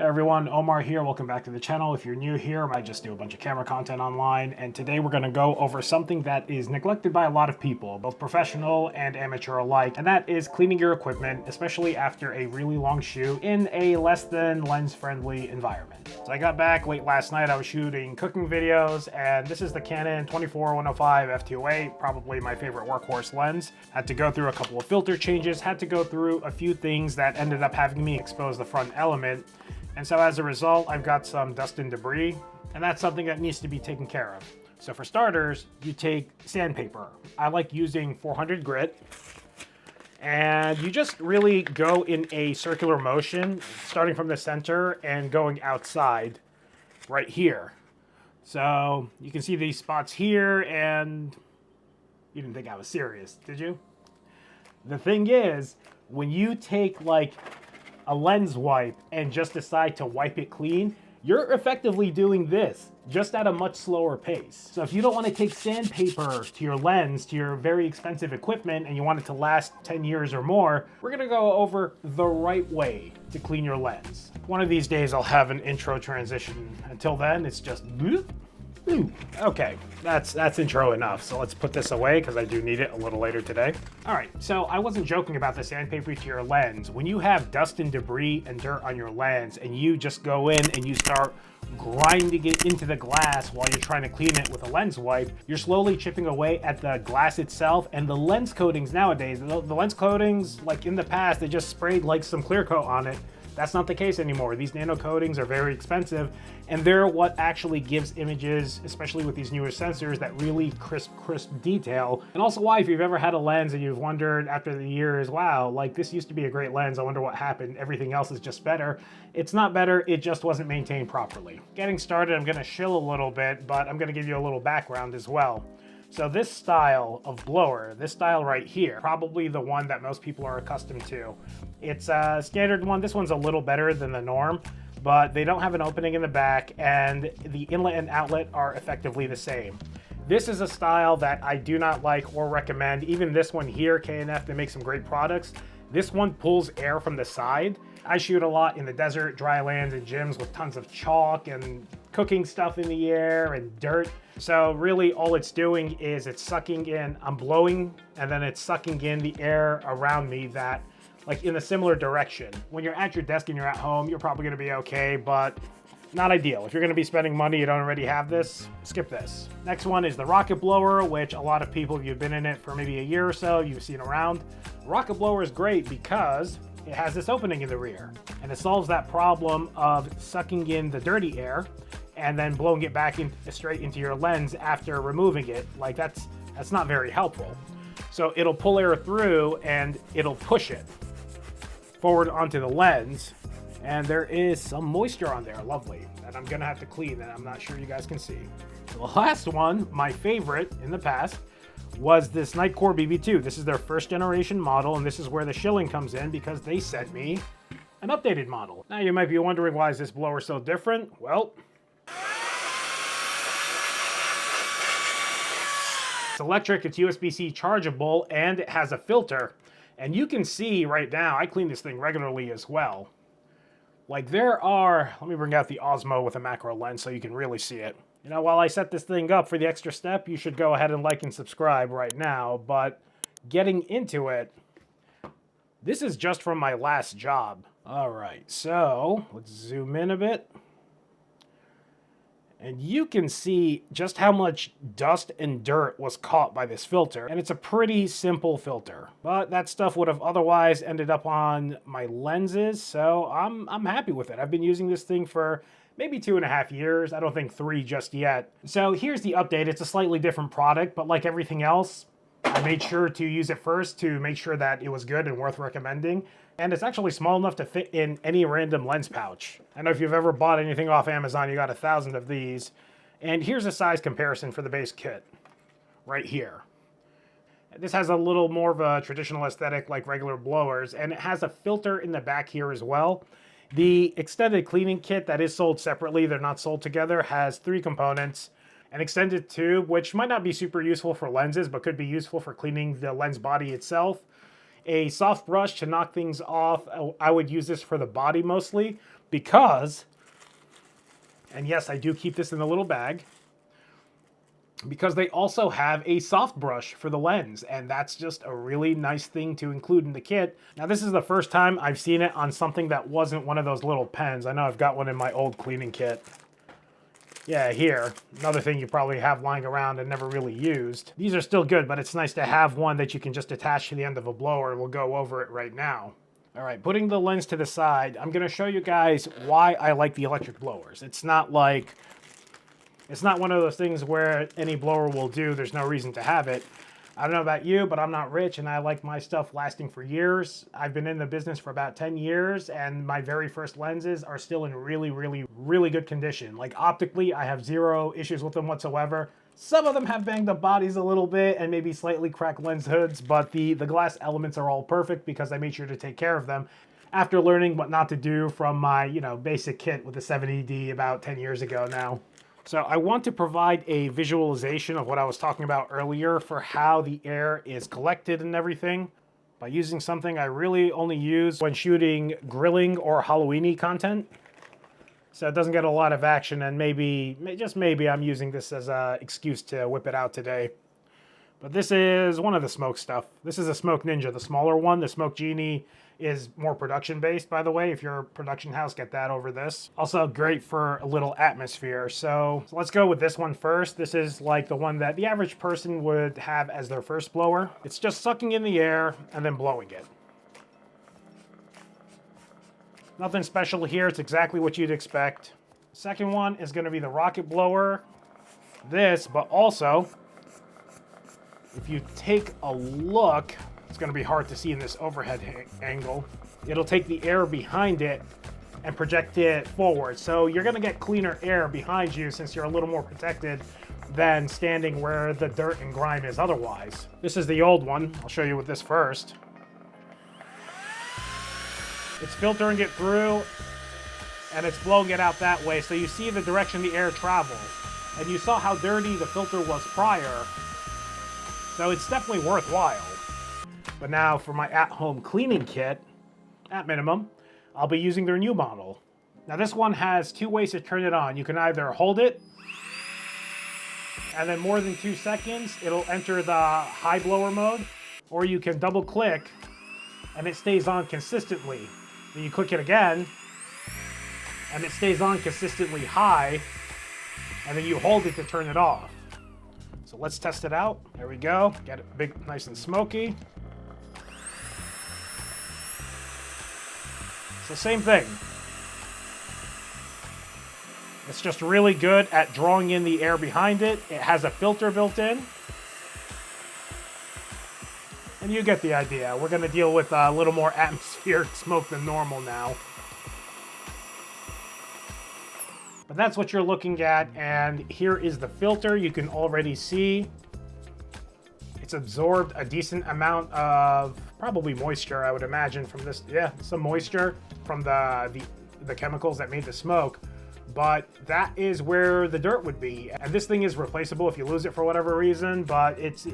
Hey everyone, Omar here. Welcome back to the channel. If you're new here, I just do a bunch of camera content online, and today we're going to go over something that is neglected by a lot of people, both professional and amateur alike, and that is cleaning your equipment, especially after a really long shoot in a less than lens-friendly environment. So I got back late last night. I was shooting cooking videos, and this is the Canon 24-105 f2.8, probably my favorite workhorse lens. Had to go through a couple of filter changes, had to go through a few things that ended up having me expose the front element. And so as a result, I've got some dust and debris, and that's something that needs to be taken care of. So for starters, you take sandpaper. I like using 400 grit, and you just really go in a circular motion, starting from the center and going outside right here. So you can see these spots here, and you didn't think I was serious, did you? The thing is, when you take like a lens wipe and just decide to wipe it clean, you're effectively doing this just at a much slower pace. So if you don't want to take sandpaper to your lens, to your very expensive equipment, and you want it to last 10 years or more, we're gonna go over the right way to clean your lens. One of these days I'll have an intro transition. Until then, it's just okay, that's intro enough. So let's put this away because I do need it a little later today. All right, so I wasn't joking about the sandpaper to your lens. When you have dust and debris and dirt on your lens and you just go in and you start grinding it into the glass while you're trying to clean it with a lens wipe, you're slowly chipping away at the glass itself. And the lens coatings nowadays, the lens coatings, like in the past, they just sprayed like some clear coat on it. That's not the case anymore. These nano coatings are very expensive, and they're what actually gives images, especially with these newer sensors, that really crisp detail. And also why, if you've ever had a lens and you've wondered after the years, wow, like this used to be a great lens, I wonder what happened, everything else is just better. It's not better, it just wasn't maintained properly. Getting started, I'm gonna shill a little bit, but I'm gonna give you a little background as well. So this style of blower, this style right here, probably the one that most people are accustomed to. It's a standard one. This one's a little better than the norm, but they don't have an opening in the back, and the inlet and outlet are effectively the same. This is a style that I do not like or recommend. Even this one here, K&F, they make some great products. This one pulls air from the side. I shoot a lot in the desert, dry lands, and gyms with tons of chalk and cooking stuff in the air and dirt. So really all it's doing is it's sucking in, I'm blowing, and then it's sucking in the air around me that, like in a similar direction. When you're at your desk and you're at home, you're probably gonna be okay, but not ideal. If you're gonna be spending money, you don't already have this, skip this. Next one is the rocket blower, which a lot of people, if you've been in it for maybe a year or so, you've seen around. Rocket blower is great because it has this opening in the rear, and it solves that problem of sucking in the dirty air and then blowing it back straight into your lens after removing it. Like that's not very helpful. So it'll pull air through and it'll push it forward onto the lens, and there is some moisture on there, lovely, that I'm gonna have to clean, and I'm not sure you guys can see. The last one, my favorite in the past, was this Nitecore BB2. This is their first generation model, and this is where the shilling comes in because they sent me an updated model. Now you might be wondering, why is this blower so different? Well, it's electric, it's USB-C chargeable, and it has a filter. And you can see right now, I clean this thing regularly as well. Like there are, let me bring out the Osmo with a macro lens so you can really see it. You know, while I set this thing up for the extra step, you should go ahead and like and subscribe right now. But getting into it, this is just from my last job. All right, so let's zoom in a bit. And you can see just how much dust and dirt was caught by this filter. And it's a pretty simple filter, but that stuff would have otherwise ended up on my lenses. So I'm happy with it. I've been using this thing for maybe 2.5 years. I don't think 3 just yet. So here's the update. It's a slightly different product, but like everything else, I made sure to use it first to make sure that it was good and worth recommending. And it's actually small enough to fit in any random lens pouch. I know if you've ever bought anything off Amazon, you got 1,000 of these. And here's a size comparison for the base kit right here. This has a little more of a traditional aesthetic like regular blowers, and it has a filter in the back here as well. The extended cleaning kit that is sold separately, they're not sold together, has 3 components. An extended tube, which might not be super useful for lenses, but could be useful for cleaning the lens body itself. A soft brush to knock things off. I would use this for the body mostly. because, and yes, I do keep this in a little bag, because they also have a soft brush for the lens, and that's just a really nice thing to include in the kit. Now, this is the first time I've seen it on something that wasn't one of those little pens. I know I've got one in my old cleaning kit. Yeah, here. Another thing you probably have lying around and never really used. These are still good, but it's nice to have one that you can just attach to the end of a blower. We'll go over it right now. All right, putting the lens to the side, I'm going to show you guys why I like the electric blowers. It's not one of those things where any blower will do. There's no reason to have it. I don't know about you, but I'm not rich and I like my stuff lasting for years. I've been in the business for about 10 years and my very first lenses are still in really, really, really good condition. Like optically, I have zero issues with them whatsoever. Some of them have banged up bodies a little bit and maybe slightly cracked lens hoods, but the glass elements are all perfect because I made sure to take care of them after learning what not to do from my, basic kit with the 70D about 10 years ago now. So I want to provide a visualization of what I was talking about earlier for how the air is collected and everything by using something I really only use when shooting grilling or Halloween-y content. So it doesn't get a lot of action, and just maybe I'm using this as an excuse to whip it out today. But this is one of the smoke stuff. This is a Smoke Ninja, the smaller one. The Smoke Genie is more production-based, by the way. If you're a production house, get that over this. Also great for a little atmosphere. So let's go with this one first. This is like the one that the average person would have as their first blower. It's just sucking in the air and then blowing it. Nothing special here. It's exactly what you'd expect. Second one is going to be the rocket blower. This, but also, if you take a look, it's going to be hard to see in this overhead angle. It'll take the air behind it and project it forward. So you're going to get cleaner air behind you since you're a little more protected than standing where the dirt and grime is otherwise. This is the old one. I'll show you with this first. It's filtering it through and it's blowing it out that way. So you see the direction the air travels. And you saw how dirty the filter was prior. So it's definitely worthwhile. But now for my at-home cleaning kit, at minimum, I'll be using their new model. Now this one has two ways to turn it on. You can either hold it, and then more than 2 seconds, it'll enter the high blower mode, or you can double click, and it stays on consistently. Then you click it again, and it stays on consistently high, and then you hold it to turn it off. So let's test it out. There we go. Get it big, nice and smoky. So same thing. It's just really good at drawing in the air behind it. It has a filter built in. And you get the idea. We're going to deal with a little more atmospheric smoke than normal now. But that's what you're looking at, and here is the filter. You can already see it's absorbed a decent amount of probably moisture, I would imagine, from this. Yeah, some moisture from the chemicals that made the smoke. But that is where the dirt would be. And this thing is replaceable if you lose it for whatever reason, but it's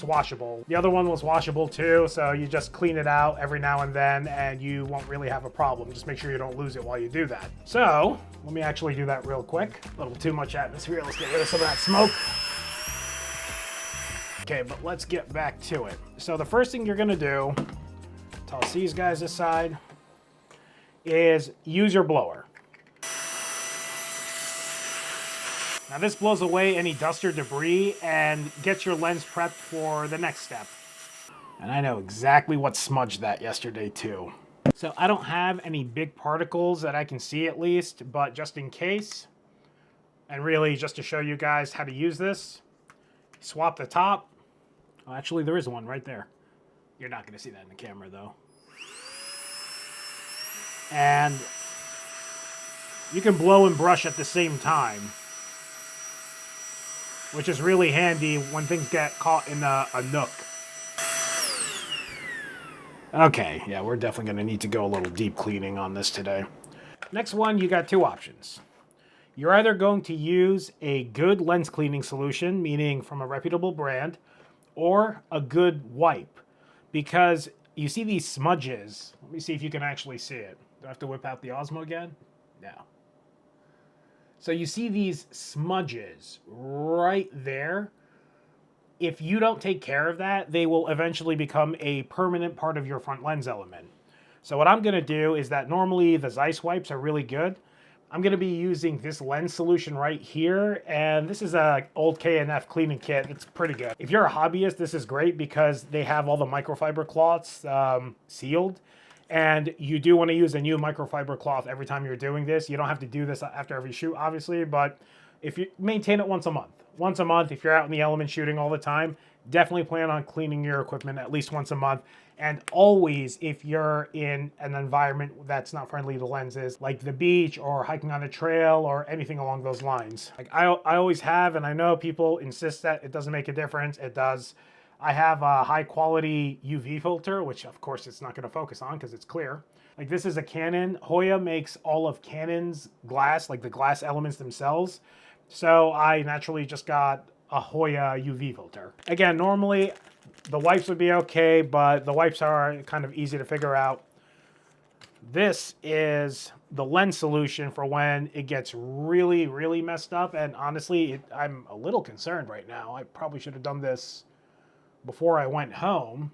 washable. The other one was washable too, so you just clean it out every now and then and you won't really have a problem. Just make sure you don't lose it while you do that. So let me actually do that real quick. A little too much atmosphere. Let's get rid of some of that smoke. Okay, but let's get back to it. So the first thing you're gonna do, toss these guys aside, is use your blower. Now this blows away any dust or debris and gets your lens prepped for the next step. And I know exactly what smudged that yesterday too. So I don't have any big particles that I can see at least, but just in case, and really just to show you guys how to use this, swap the top. Oh, actually there is one right there. You're not gonna see that in the camera though. And you can blow and brush at the same time, which is really handy when things get caught in a nook. Okay, yeah, we're definitely going to need to go a little deep cleaning on this today. Next one, you got two options. You're either going to use a good lens cleaning solution, meaning from a reputable brand, or a good wipe. Because you see these smudges. Let me see if you can actually see it. Do I have to whip out the Osmo again? now. So you see these smudges right there. If you don't take care of that, they will eventually become a permanent part of your front lens element. So what I'm gonna do is that normally the Zeiss wipes are really good. I'm gonna be using this lens solution right here, and this is a old K&F cleaning kit. It's pretty good. If you're a hobbyist, this is great because they have all the microfiber cloths sealed, and you do want to use a new microfiber cloth every time you're doing this. You don't have to do this after every shoot, obviously, but if you maintain it once a month. Once a month, if you're out in the element shooting all the time, definitely plan on cleaning your equipment at least once a month. And always, if you're in an environment that's not friendly to lenses, like the beach or hiking on a trail or anything along those lines. Like I always have, and I know people insist that it doesn't make a difference. It does. I have a high quality UV filter, which of course it's not going to focus on because it's clear. Like this is a Canon. Hoya makes all of Canon's glass, like the glass elements themselves. So I naturally just got a Hoya UV filter. Again, normally the wipes would be okay, but the wipes are kind of easy to figure out. This is the lens solution for when it gets really, really messed up. And honestly, I'm a little concerned right now. I probably should have done this before I went home.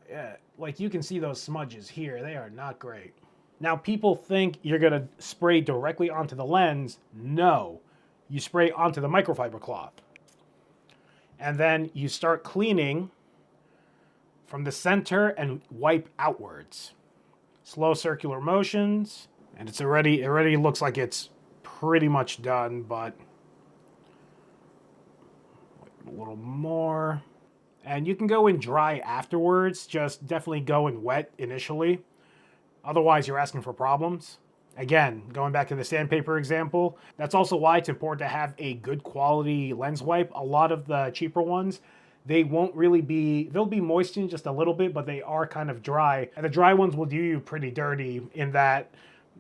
Yeah, like you can see those smudges here. They are not great. Now, people think you're going to spray directly onto the lens. No, you spray onto the microfiber cloth. And then you start cleaning from the center and wipe outwards. Slow circular motions. And it already looks like it's pretty much done, but a little more. And you can go in dry afterwards. Just definitely go in wet initially. Otherwise, you're asking for problems. Again, going back to the sandpaper example, that's also why it's important to have a good quality lens wipe. A lot of the cheaper ones, they won't really be, they'll be moistened just a little bit, but they are kind of dry. And the dry ones will do you pretty dirty in that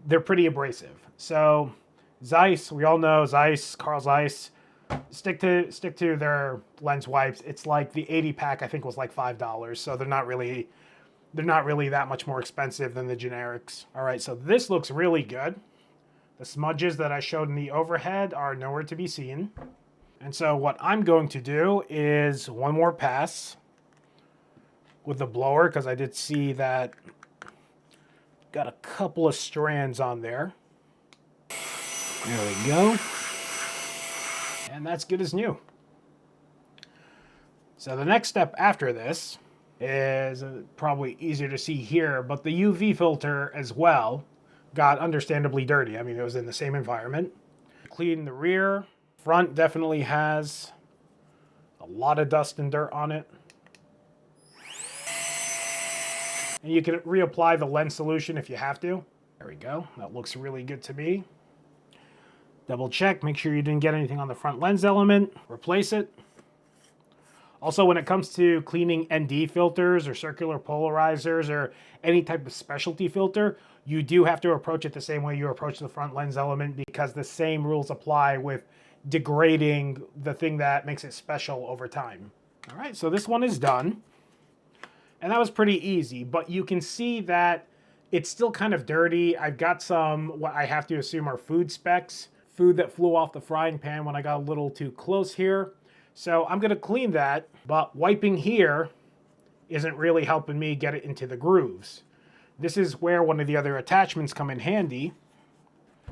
they're pretty abrasive. So Zeiss, we all know Zeiss, Carl Zeiss, stick to their lens wipes. It's like the 80 pack, I think was like $5. So they're not really that much more expensive than the generics. All right, so this looks really good. The smudges that I showed in the overhead are nowhere to be seen. And so what I'm going to do is one more pass with the blower, because I did see that got a couple of strands on there. There we go. And that's good as new. So the next step after this is probably easier to see here, but the UV filter as well got understandably dirty. I mean, it was in the same environment. Clean the rear. Front definitely has a lot of dust and dirt on it. And you can reapply the lens solution if you have to. There we go. That looks really good to me. Double check, make sure you didn't get anything on the front lens element. Replace it. Also, when it comes to cleaning ND filters or circular polarizers or any type of specialty filter, you do have to approach it the same way you approach the front lens element, because the same rules apply with degrading the thing that makes it special over time. All right, so this one is done. And that was pretty easy, but you can see that it's still kind of dirty. I've got some, what I have to assume are food specks, food that flew off the frying pan when I got a little too close here. So I'm gonna clean that, but wiping here isn't really helping me get it into the grooves. This is where one of the other attachments come in handy.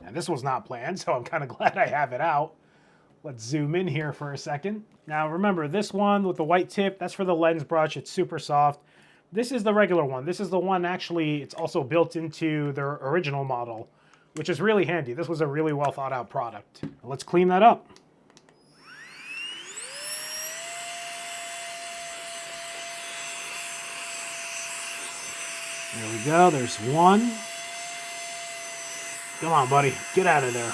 And this was not planned, so I'm kind of glad I have it out. Let's zoom in here for a second. Now remember, this one with the white tip, that's for the lens brush. It's super soft. This is the regular one. This is the one, actually, it's also built into their original model, which is really handy. This was a really well thought out product. Let's clean that up. There we go, there's one. Come on, buddy, get out of there.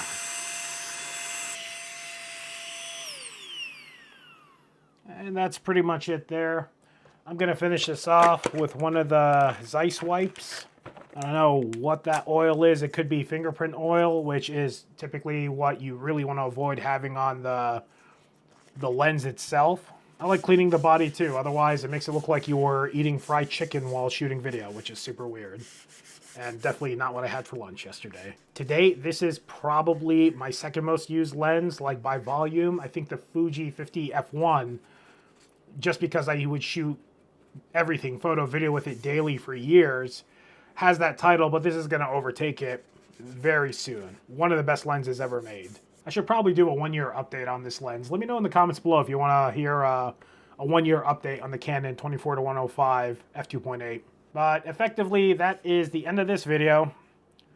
And that's pretty much it there. I'm gonna finish this off with one of the Zeiss wipes. I don't know what that oil is. It could be fingerprint oil, which is typically what you really want to avoid having on the lens itself. I like cleaning the body too. Otherwise, it makes it look like you were eating fried chicken while shooting video, which is super weird. and definitely not what I had for lunch yesterday. Today, this is probably my second most used lens, like by volume. I think the Fuji 50 f1, just because I would shoot everything, photo, video with it daily for years, has that title, but this is going to overtake it very soon. One of the best lenses ever made. I should probably do a 1-year update on this lens. Let me know in the comments below if you want to hear a 1-year update on the Canon 24-105 f2.8. But effectively, that is the end of this video.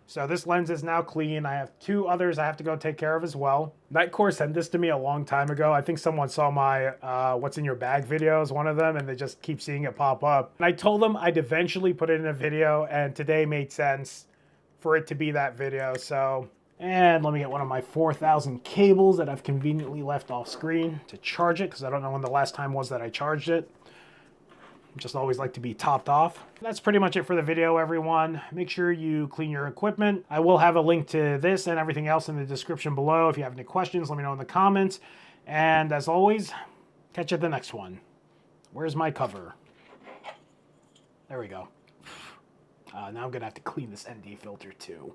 So this lens is now clean. I have 2 others I have to go take care of as well. Nightcore sent this to me a long time ago. I think someone saw my what's in your bag videos, one of them, and they just keep seeing it pop up. And I told them I'd eventually put it in a video, and today made sense for it to be that video. So, and let me get one of my 4,000 cables that I've conveniently left off screen to charge it, because I don't know when the last time was that I charged it. Just always like to be topped off. That's pretty much it for the video, everyone. Make sure you clean your equipment. I will have a link to this and everything else in the description below. If you have any questions, let me know in the comments. And as always, catch you at the next one. Where's my cover? There we go. Now I'm gonna have to clean this ND filter too.